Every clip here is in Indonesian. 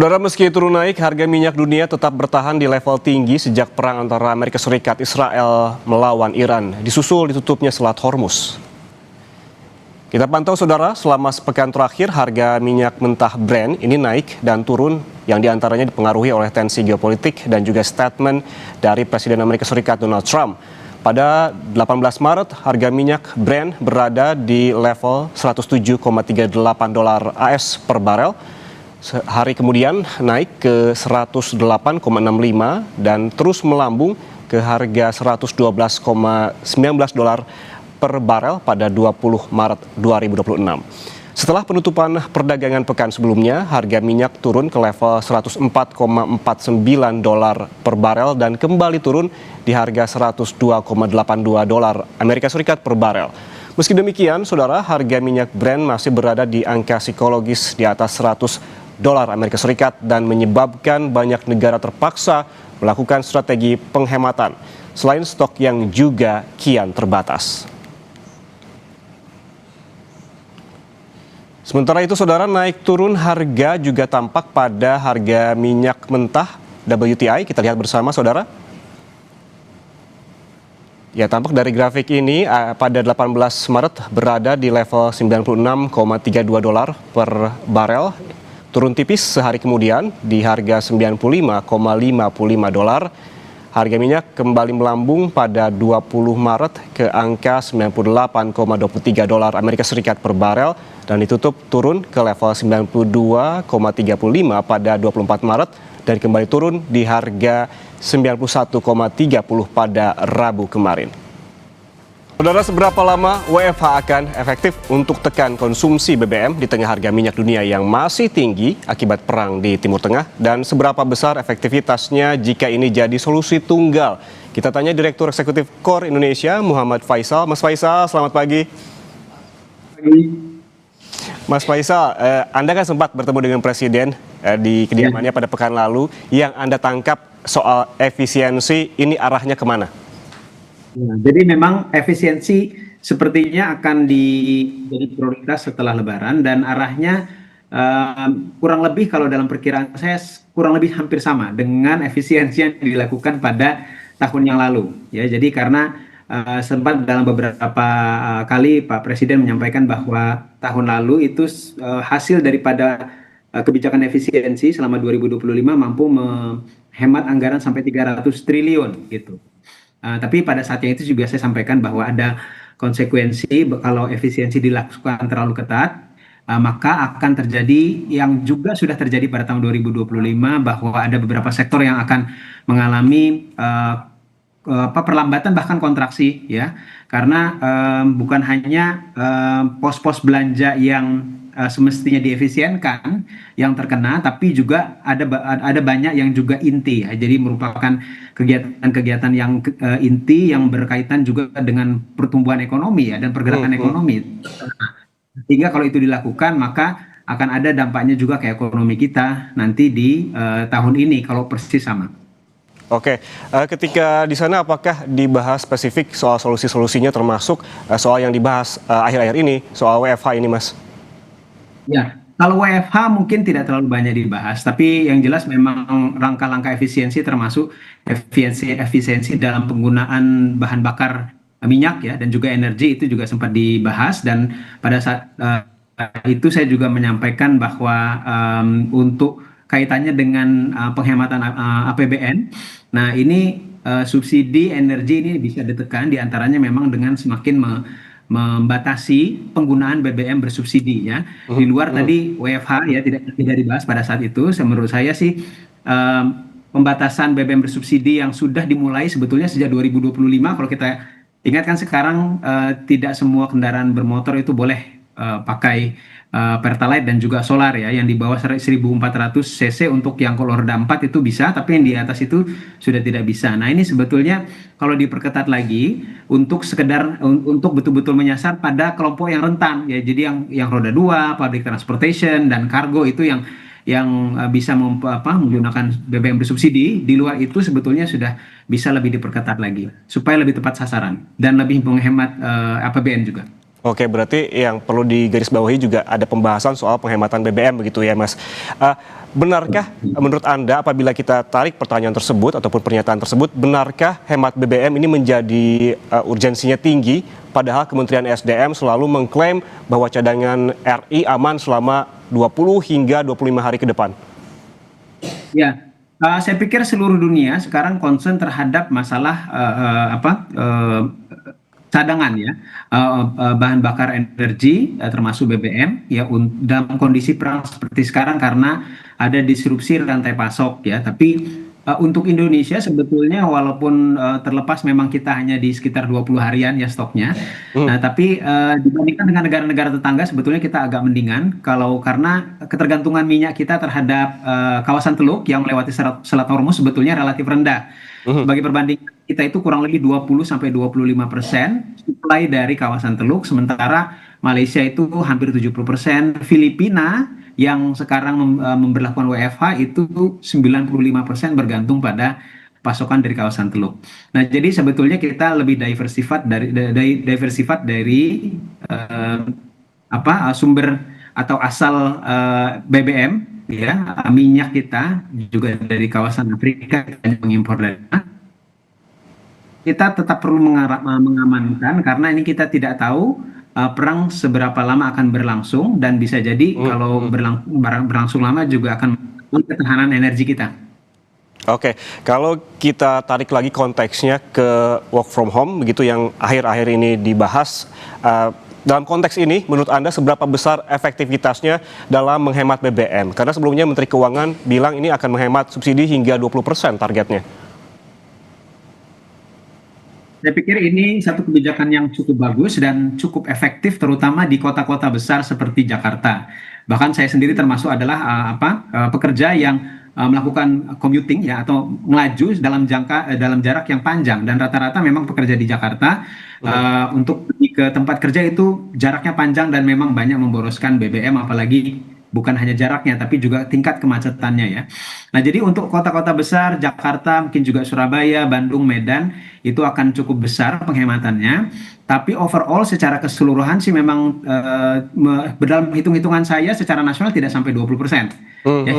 Saudara, meski turun naik, harga minyak dunia tetap bertahan di level tinggi sejak perang antara Amerika Serikat Israel melawan Iran, disusul ditutupnya Selat Hormuz. Kita pantau saudara, selama sepekan terakhir harga minyak mentah Brent ini naik dan turun yang diantaranya dipengaruhi oleh tensi geopolitik dan juga statement dari Presiden Amerika Serikat Donald Trump. Pada 18 Maret, harga minyak Brent berada di level 107,38 dolar AS per barel. Hari kemudian naik ke 108,65 dan terus melambung ke harga 112,19 dolar per barel pada 20 Maret 2026. Setelah penutupan perdagangan pekan sebelumnya, harga minyak turun ke level 104,49 dolar per barel dan kembali turun di harga 102,82 dolar Amerika Serikat per barel. Meski demikian, saudara, harga minyak Brent masih berada di angka psikologis di atas 100 dolar Amerika Serikat dan menyebabkan banyak negara terpaksa melakukan strategi penghematan selain stok yang juga kian terbatas. Sementara itu saudara, naik turun harga juga tampak pada harga minyak mentah WTI. Kita lihat bersama saudara. Ya, tampak dari grafik ini pada 18 Maret berada di level 96,32 dolar per barel. Turun tipis sehari kemudian di harga 95,55 dolar. Harga minyak kembali melambung pada 20 Maret ke angka 98,23 dolar Amerika Serikat per barel dan ditutup turun ke level 92,35 pada 24 Maret dan kembali turun di harga 91,30 pada Rabu kemarin. Saudara, seberapa lama WFH akan efektif untuk tekan konsumsi BBM di tengah harga minyak dunia yang masih tinggi akibat perang di Timur Tengah? Dan seberapa besar efektivitasnya jika ini jadi solusi tunggal? Kita tanya Direktur Eksekutif KOR Indonesia, Muhammad Faisal. Mas Faisal, selamat pagi. Mas Faisal, Anda kan sempat bertemu dengan Presiden di kediamannya pada pekan lalu. Yang Anda tangkap soal efisiensi ini arahnya kemana? Ya, jadi memang efisiensi sepertinya akan jadi prioritas setelah Lebaran dan arahnya kurang lebih kalau dalam perkiraan saya kurang lebih hampir sama dengan efisiensi yang dilakukan pada tahun yang lalu. Ya, jadi karena sempat dalam beberapa kali Pak Presiden menyampaikan bahwa tahun lalu itu hasil daripada kebijakan efisiensi selama 2025 mampu menghemat anggaran sampai 300 triliun gitu. Tapi pada saatnya itu juga saya sampaikan bahwa ada konsekuensi kalau efisiensi dilakukan terlalu ketat, maka akan terjadi yang juga sudah terjadi pada tahun 2025 bahwa ada beberapa sektor yang akan mengalami perlambatan bahkan kontraksi ya, karena bukan hanya pos-pos belanja yang semestinya diefisienkan yang terkena, tapi juga ada banyak yang juga inti ya. Jadi merupakan kegiatan-kegiatan yang inti yang berkaitan juga dengan pertumbuhan ekonomi ya dan pergerakan ekonomi. Sehingga kalau itu dilakukan maka akan ada dampaknya juga ke ekonomi kita nanti di tahun ini kalau persis sama. Oke, ketika di sana apakah dibahas spesifik soal solusi-solusinya termasuk soal yang dibahas akhir-akhir ini soal WFH ini, Mas? Ya, kalau WFH mungkin tidak terlalu banyak dibahas, tapi yang jelas memang langkah-langkah efisiensi termasuk efisiensi dalam penggunaan bahan bakar minyak ya dan juga energi itu juga sempat dibahas dan pada saat itu saya juga menyampaikan bahwa untuk kaitannya dengan penghematan APBN, nah ini subsidi energi ini bisa ditekan diantaranya memang dengan semakin membatasi penggunaan BBM bersubsidi ya. Di luar tadi WFH ya tidak dibahas pada saat itu. Menurut saya sih pembatasan BBM bersubsidi yang sudah dimulai sebetulnya sejak 2025 kalau kita ingatkan sekarang tidak semua kendaraan bermotor itu boleh pakai Pertalite dan juga solar ya, yang di bawah 1400 cc untuk yang kalau roda 4 itu bisa, tapi yang di atas itu sudah tidak bisa. Nah ini sebetulnya kalau diperketat lagi untuk sekedar untuk betul-betul menyasar pada kelompok yang rentan ya, jadi yang roda 2, public transportation dan kargo itu yang bisa menggunakan BBM bersubsidi. Di luar itu sebetulnya sudah bisa lebih diperketat lagi supaya lebih tepat sasaran dan lebih menghemat APBN juga. Oke, berarti yang perlu digarisbawahi juga ada pembahasan soal penghematan BBM begitu ya, Mas. Benarkah menurut Anda apabila kita tarik pertanyaan tersebut ataupun pernyataan tersebut, benarkah hemat BBM ini menjadi urgensinya tinggi, padahal Kementerian SDM selalu mengklaim bahwa cadangan RI aman selama 20 hingga 25 hari ke depan? Ya, saya pikir seluruh dunia sekarang concern terhadap masalah cadangan ya, bahan bakar energi termasuk BBM ya dalam kondisi perang seperti sekarang karena ada disrupsi rantai pasok ya. Tapi untuk Indonesia sebetulnya walaupun terlepas memang kita hanya di sekitar 20 harian ya stoknya. Nah, tapi dibandingkan dengan negara-negara tetangga sebetulnya kita agak mendingan kalau karena ketergantungan minyak kita terhadap kawasan Teluk yang melewati Selat Hormuz sebetulnya relatif rendah. Sebagai perbandingan kita itu kurang lebih 20-25% supply dari kawasan Teluk, sementara Malaysia itu hampir 70%, Filipina yang sekarang memberlakukan WFH itu 95% bergantung pada pasokan dari kawasan Teluk. Nah, jadi sebetulnya kita lebih diversified dari sumber atau asal BBM ya, minyak kita juga dari kawasan Afrika kita mengimpor dari sana. Kita tetap perlu mengamankan karena ini kita tidak tahu perang seberapa lama akan berlangsung dan bisa jadi kalau berlangsung lama juga akan mengganggu ketahanan energi kita. Oke, kalau kita tarik lagi konteksnya ke work from home begitu yang akhir-akhir ini dibahas, dalam konteks ini menurut Anda seberapa besar efektivitasnya dalam menghemat BBM? Karena sebelumnya Menteri Keuangan bilang ini akan menghemat subsidi hingga 20% targetnya. Saya pikir ini satu kebijakan yang cukup bagus dan cukup efektif terutama di kota-kota besar seperti Jakarta. Bahkan saya sendiri termasuk adalah pekerja yang melakukan commuting ya atau melaju dalam jarak yang panjang dan rata-rata memang pekerja di Jakarta untuk pergi ke tempat kerja itu jaraknya panjang dan memang banyak memboroskan BBM, apalagi bukan hanya jaraknya tapi juga tingkat kemacetannya ya. Nah, jadi untuk kota-kota besar Jakarta, mungkin juga Surabaya, Bandung, Medan itu akan cukup besar penghematannya. Tapi overall secara keseluruhan sih memang dalam hitung-hitungan saya secara nasional tidak sampai 20%. Ya,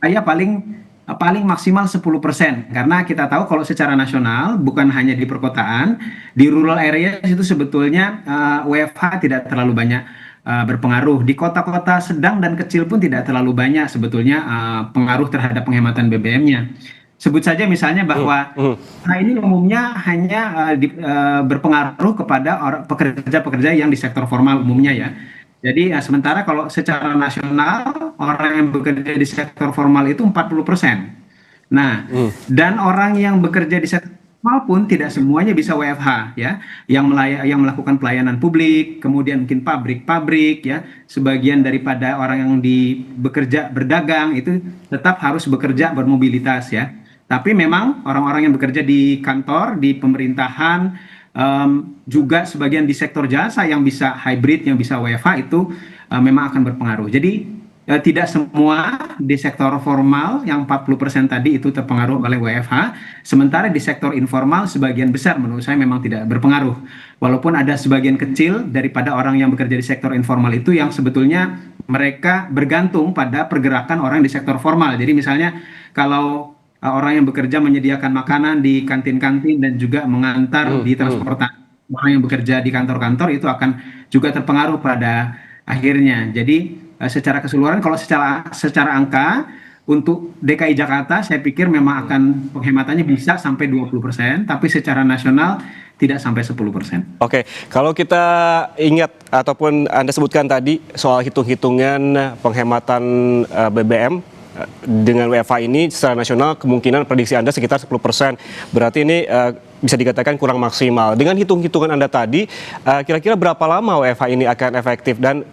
saya paling maksimal 10% karena kita tahu kalau secara nasional bukan hanya di perkotaan, di rural area itu sebetulnya WFH tidak terlalu banyak berpengaruh. Di kota-kota sedang dan kecil pun tidak terlalu banyak sebetulnya pengaruh terhadap penghematan BBM-nya. Sebut saja misalnya bahwa ini umumnya hanya berpengaruh kepada pekerja-pekerja yang di sektor formal umumnya ya. Jadi sementara kalau secara nasional orang yang bekerja di sektor formal itu 40%. Nah, dan orang yang bekerja di sektor formal pun tidak semuanya bisa WFH ya. Yang melakukan pelayanan publik, kemudian mungkin pabrik-pabrik ya, sebagian daripada orang yang bekerja berdagang itu tetap harus bekerja bermobilitas ya. Tapi memang orang-orang yang bekerja di kantor, di pemerintahan, juga sebagian di sektor jasa yang bisa hybrid, yang bisa WFH itu memang akan berpengaruh. Jadi tidak semua di sektor formal yang 40% tadi itu terpengaruh oleh WFH, sementara di sektor informal sebagian besar menurut saya memang tidak berpengaruh. Walaupun ada sebagian kecil daripada orang yang bekerja di sektor informal itu yang sebetulnya mereka bergantung pada pergerakan orang di sektor formal. Jadi misalnya kalau orang yang bekerja menyediakan makanan di kantin-kantin dan juga mengantar di transportasi, orang yang bekerja di kantor-kantor itu akan juga terpengaruh pada akhirnya. Jadi secara keseluruhan kalau secara angka untuk DKI Jakarta saya pikir memang akan penghematannya bisa sampai 20%, tapi secara nasional tidak sampai 10%. Oke, kalau kita ingat ataupun Anda sebutkan tadi soal hitung-hitungan penghematan BBM dengan WFH ini secara nasional kemungkinan prediksi Anda sekitar 10%. Berarti ini bisa dikatakan kurang maksimal. Dengan hitung-hitungan Anda tadi, kira-kira berapa lama WFH ini akan efektif? Dan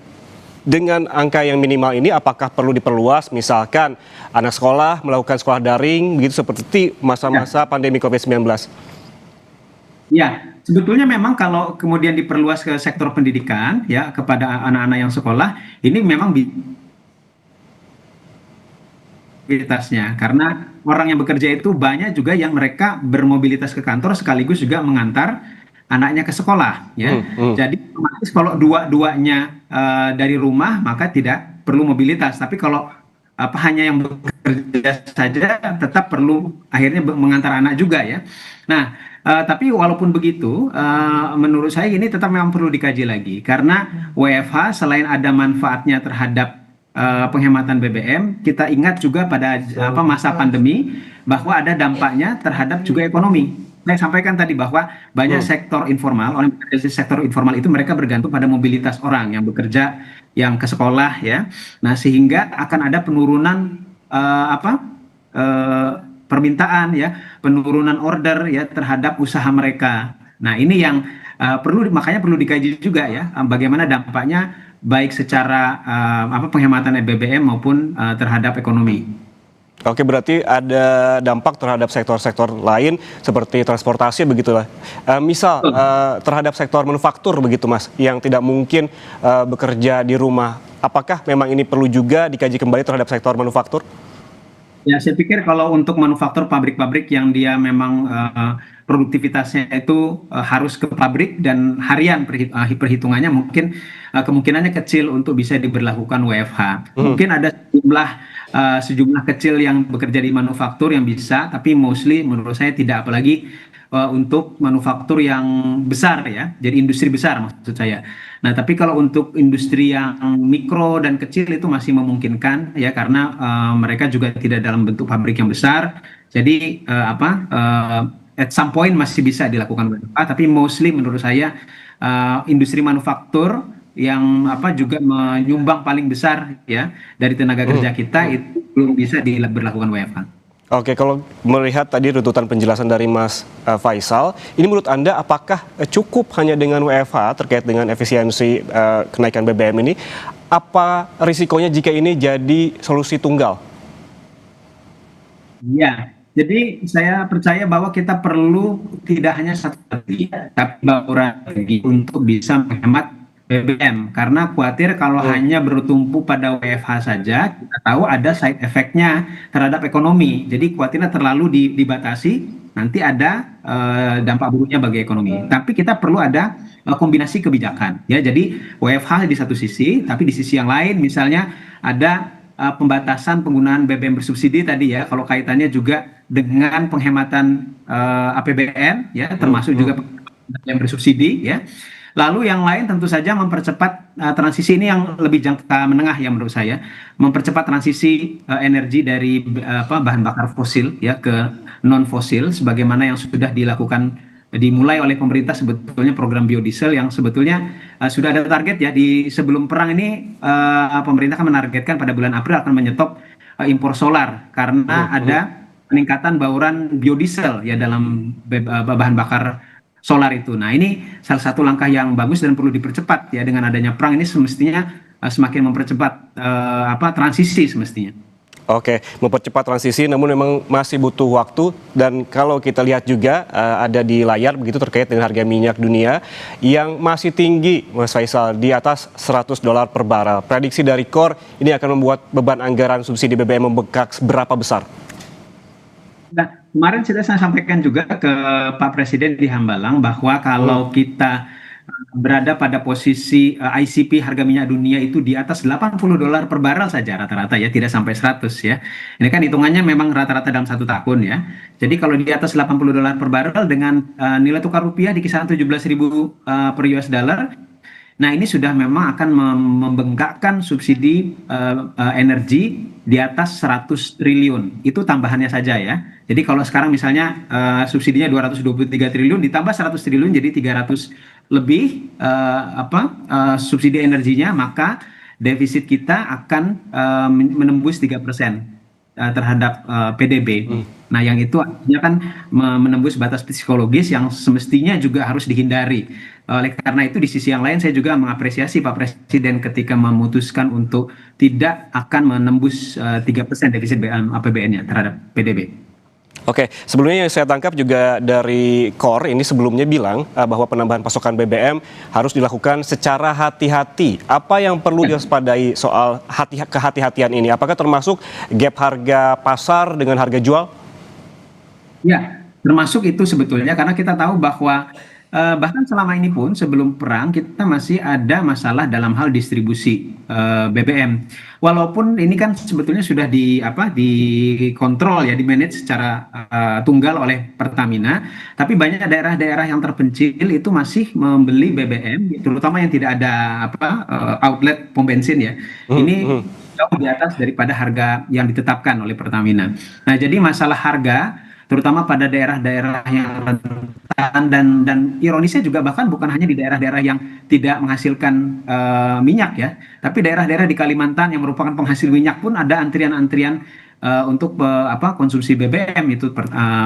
dengan angka yang minimal ini apakah perlu diperluas? Misalkan anak sekolah melakukan sekolah daring, begitu seperti masa-masa pandemi COVID-19. Ya, sebetulnya memang kalau kemudian diperluas ke sektor pendidikan, ya kepada anak-anak yang sekolah, ini memang mobilitasnya karena orang yang bekerja itu banyak juga yang mereka bermobilitas ke kantor sekaligus juga mengantar anaknya ke sekolah ya. Jadi otomatis kalau dua-duanya dari rumah maka tidak perlu mobilitas, tapi kalau hanya yang bekerja saja, tetap perlu akhirnya mengantar anak juga ya. Nah, tapi walaupun begitu, menurut saya ini tetap memang perlu dikaji lagi karena WFH selain ada manfaatnya terhadap penghematan BBM, kita ingat juga pada masa pandemi bahwa ada dampaknya terhadap juga ekonomi. Saya sampaikan tadi bahwa banyak sektor informal, orang bekerja di sektor informal itu mereka bergantung pada mobilitas orang yang bekerja, yang ke sekolah ya. Nah, sehingga akan ada penurunan permintaan ya, penurunan order ya terhadap usaha mereka. Nah, ini yang makanya perlu dikaji juga ya, bagaimana dampaknya baik secara penghematan BBM maupun terhadap ekonomi. Oke, berarti ada dampak terhadap sektor-sektor lain seperti transportasi begitulah. Misal terhadap sektor manufaktur begitu Mas, yang tidak mungkin bekerja di rumah. Apakah memang ini perlu juga dikaji kembali terhadap sektor manufaktur? Ya, saya pikir kalau untuk manufaktur pabrik-pabrik yang dia memang produktivitasnya itu harus ke pabrik dan harian perhitungannya mungkin kemungkinannya kecil untuk bisa diberlakukan WFH. Mungkin ada sejumlah kecil yang bekerja di manufaktur yang bisa, tapi mostly menurut saya tidak, apalagi untuk manufaktur yang besar ya, jadi industri besar maksud saya. Nah, tapi kalau untuk industri yang mikro dan kecil itu masih memungkinkan ya, karena mereka juga tidak dalam bentuk pabrik yang besar. Jadi at some point masih bisa dilakukan WFH, tapi mostly menurut saya industri manufaktur yang juga menyumbang paling besar ya dari tenaga kerja kita itu belum bisa diberlakukan WFH. Oke, kalau melihat tadi runtutan penjelasan dari Mas Faisal, ini menurut Anda apakah cukup hanya dengan WFH terkait dengan efisiensi kenaikan BBM ini? Apa risikonya jika ini jadi solusi tunggal? Ya, jadi saya percaya bahwa kita perlu tidak hanya satu lagi, tapi bauran lagi untuk bisa menghemat BBM. Karena khawatir kalau hanya bertumpu pada WFH saja, kita tahu ada side effect-nya terhadap ekonomi. Jadi khawatirnya terlalu dibatasi, nanti ada dampak buruknya bagi ekonomi. Tapi kita perlu ada kombinasi kebijakan. Ya, jadi WFH di satu sisi, tapi di sisi yang lain misalnya ada pembatasan penggunaan BBM bersubsidi tadi ya, kalau kaitannya juga dengan penghematan APBN ya, termasuk juga yang bersubsidi ya. Lalu yang lain tentu saja mempercepat transisi ini yang lebih jangka menengah ya menurut saya, mempercepat transisi energi dari bahan bakar fosil ya ke non fosil, sebagaimana yang sudah dimulai oleh pemerintah sebetulnya program biodiesel yang sebetulnya sudah ada target ya, di sebelum perang ini pemerintah kan menargetkan pada bulan April akan menyetop impor solar karena ada peningkatan bauran biodiesel ya dalam bahan bakar solar itu. Nah, ini salah satu langkah yang bagus dan perlu dipercepat ya, dengan adanya perang ini semestinya semakin mempercepat transisi semestinya. Oke, mempercepat transisi namun memang masih butuh waktu, dan kalau kita lihat juga ada di layar begitu terkait dengan harga minyak dunia yang masih tinggi Mas Faisal, di atas $100 per barel. Prediksi dari KOR ini akan membuat beban anggaran subsidi BBM membengkak seberapa besar? Nah, kemarin sudah saya sampaikan juga ke Pak Presiden di Hambalang bahwa kalau kita berada pada posisi ICP harga minyak dunia itu di atas $80 per barel saja rata-rata ya, tidak sampai 100 ya. Ini kan hitungannya memang rata-rata dalam 1 tahun ya. Jadi kalau di atas $80 per barel dengan nilai tukar rupiah di kisaran 17.000 per US dollar, nah ini sudah memang akan membengkakkan subsidi energi di atas 100 triliun. Itu tambahannya saja ya. Jadi kalau sekarang misalnya subsidinya 223 triliun ditambah 100 triliun jadi 300 lebih subsidi energinya, maka defisit kita akan menembus 3% terhadap PDB. Nah, yang itu artinya kan menembus batas psikologis yang semestinya juga harus dihindari. Oleh karena itu di sisi yang lain saya juga mengapresiasi Pak Presiden ketika memutuskan untuk tidak akan menembus 3% defisit APBN-nya terhadap PDB. Oke, sebelumnya yang saya tangkap juga dari KOR ini sebelumnya bilang bahwa penambahan pasokan BBM harus dilakukan secara hati-hati. Apa yang perlu diwaspadai soal kehati-hatian ini? Apakah termasuk gap harga pasar dengan harga jual? Ya, termasuk itu sebetulnya karena kita tahu bahwa Bahkan selama ini pun sebelum perang kita masih ada masalah dalam hal distribusi BBM. Walaupun ini kan sebetulnya sudah dikontrol ya, dimanage secara tunggal oleh Pertamina, tapi banyak daerah-daerah yang terpencil itu masih membeli BBM, terutama yang tidak ada outlet pom bensin ya. Mhm, Ini mhm. jauh di atas daripada harga yang ditetapkan oleh Pertamina. Nah, jadi masalah harga terutama pada daerah-daerah yang dan ironisnya juga bahkan bukan hanya di daerah-daerah yang tidak menghasilkan minyak ya, tapi daerah-daerah di Kalimantan yang merupakan penghasil minyak pun ada antrian-antrian untuk konsumsi BBM itu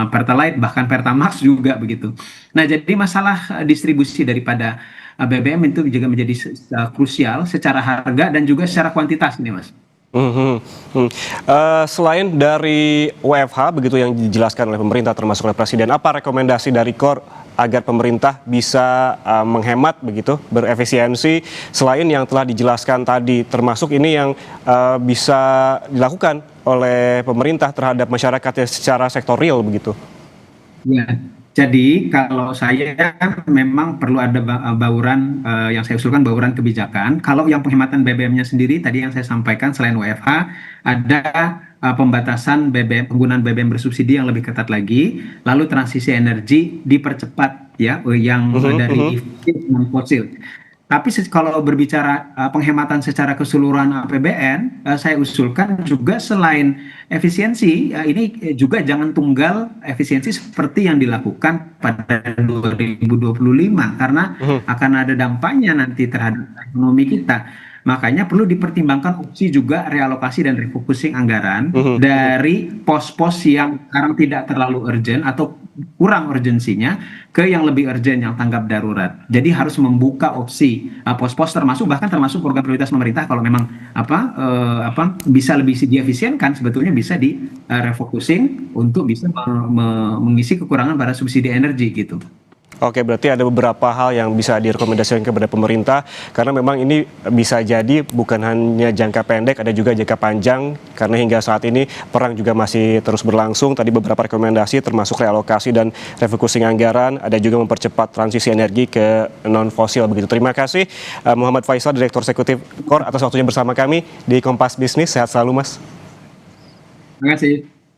Pertalite bahkan Pertamax juga begitu. Nah, jadi masalah distribusi daripada BBM itu juga menjadi krusial secara harga dan juga secara kuantitas ini, Mas. Mhm, mhm. Selain dari WFH begitu yang dijelaskan oleh pemerintah termasuk oleh Presiden, apa rekomendasi dari KOR agar pemerintah bisa menghemat begitu, berefisiensi selain yang telah dijelaskan tadi, termasuk ini yang bisa dilakukan oleh pemerintah terhadap masyarakatnya secara sektorial begitu? Ya, jadi kalau saya memang perlu ada bauran yang saya usulkan bauran kebijakan. Kalau yang penghematan BBM-nya sendiri tadi yang saya sampaikan selain WFH ada pembatasan BBM penggunaan BBM bersubsidi yang lebih ketat lagi, lalu transisi energi dipercepat ya yang Mhm, dari mhm. fosil. Tapi kalau berbicara penghematan secara keseluruhan APBN, saya usulkan juga selain efisiensi, ini juga jangan tunggal efisiensi seperti yang dilakukan pada 2025, karena Mhm, akan ada dampaknya nanti terhadap ekonomi kita. Makanya perlu dipertimbangkan opsi juga realokasi dan refocusing anggaran mhm, mhm. dari pos-pos yang sekarang tidak terlalu urgent atau kurang urgensinya ke yang lebih urgent yang tanggap darurat. Jadi harus membuka opsi pos-pos termasuk program prioritas pemerintah kalau memang bisa lebih diefisienkan sebetulnya bisa di refocusing untuk bisa mengisi kekurangan pada subsidi energi gitu. Oke, berarti ada beberapa hal yang bisa direkomendasikan kepada pemerintah karena memang ini bisa jadi bukan hanya jangka pendek, ada juga jangka panjang karena hingga saat ini perang juga masih terus berlangsung. Tadi beberapa rekomendasi termasuk realokasi dan refocusing anggaran, ada juga mempercepat transisi energi ke non fosil begitu. Terima kasih Muhammad Faisal, Direktur Eksekutif KOR atas waktunya bersama kami di Kompas Bisnis. Sehat selalu, Mas. Terima kasih.